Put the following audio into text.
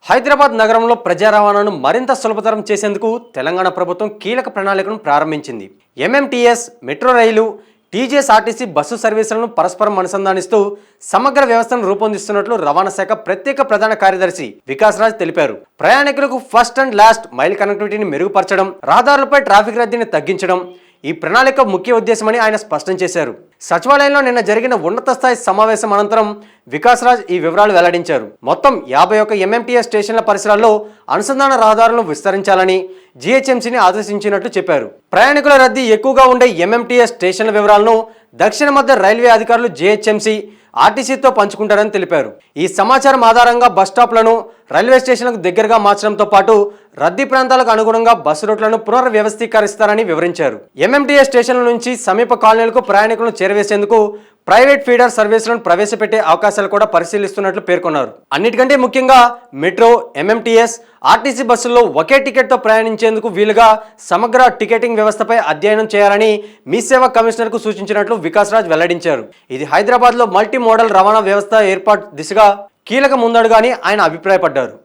హైదరాబాద్ నగరంలో ప్రజా రవాణాను మరింత సులభతరం చేసేందుకు తెలంగాణ ప్రభుత్వం కీలక ప్రణాళికను ప్రారంభించింది. ఎంఎంటీఎస్, మెట్రో రైలు, టీజీఎస్ఆర్టీసీ బస్సు సర్వీసులను పరస్పరం అనుసంధానిస్తూ సమగ్ర వ్యవస్థను రూపొందిస్తున్నట్లు రవాణా శాఖ ప్రత్యేక ప్రధాన కార్యదర్శి వికాస్ రాజ్ తెలిపారు. ప్రయాణికులకు ఫస్ట్ అండ్ లాస్ట్ మైల్ కనెక్టివిటీని మెరుగుపరచడం, రహదారులపై ట్రాఫిక్ రద్దీని తగ్గించడం ఈ ప్రణాళిక ముఖ్య ఉద్దేశమని ఆయన స్పష్టం చేశారు. సచివాలయంలో నిన్న జరిగిన ఉన్నత స్థాయి సమావేశం అనంతరం వికాస్ రాజ్ ఈ వివరాలు వెల్లడించారు. మొత్తం 51 ఎంఎంటీఎస్ స్టేషన్ల పరిసరాల్లో అనుసంధాన రహదారులను విస్తరించాలని జీహెచ్ఎంసీని ఆదేశించినట్లు చెప్పారు. ప్రయాణికుల రద్దీ ఎక్కువగా ఉండే ఎంఎంటీఎస్ స్టేషన్ల వివరాలను దక్షిణ మధ్య రైల్వే అధికారులు జీహెచ్ఎంసీ, ఆర్టీసీతో పంచుకుంటారని తెలిపారు. ఈ సమాచారం ఆధారంగా బస్టాప్లను రైల్వే స్టేషన్లకు దగ్గరగా మార్చడంతో పాటు రద్దీ ప్రాంతాలకు అనుగుణంగా బస్సు రూట్లను పునర్వ్యవస్థీకరిస్తారని వివరించారు. ఎంఎంటీఎస్ స్టేషన్ల నుంచి సమీప కాలనీలకు ప్రయాణికులను చేరవేసేందుకు ప్రైవేట్ ఫీడర్ సర్వీసులను ప్రవేశపెట్టే అవకాశాలు కూడా పరిశీలిస్తున్నట్లు పేర్కొన్నారు. అన్నిటికంటే ముఖ్యంగా మెట్రో, ఎంఎంటీఎస్, ఆర్టీసీ బస్సుల్లో ఒకే టికెట్తో ప్రయాణించేందుకు వీలుగా సమగ్ర టికెటింగ్ వ్యవస్థపై అధ్యయనం చేయాలని మీ సేవా కమిషనర్కు సూచించినట్లు వికాస్ రాజ్ వెల్లడించారు. ఇది హైదరాబాద్లో మల్టీ మోడల్ రవాణా వ్యవస్థ ఏర్పాటు దిశగా కీలక ముందడుగా అని ఆయన అభిప్రాయపడ్డారు.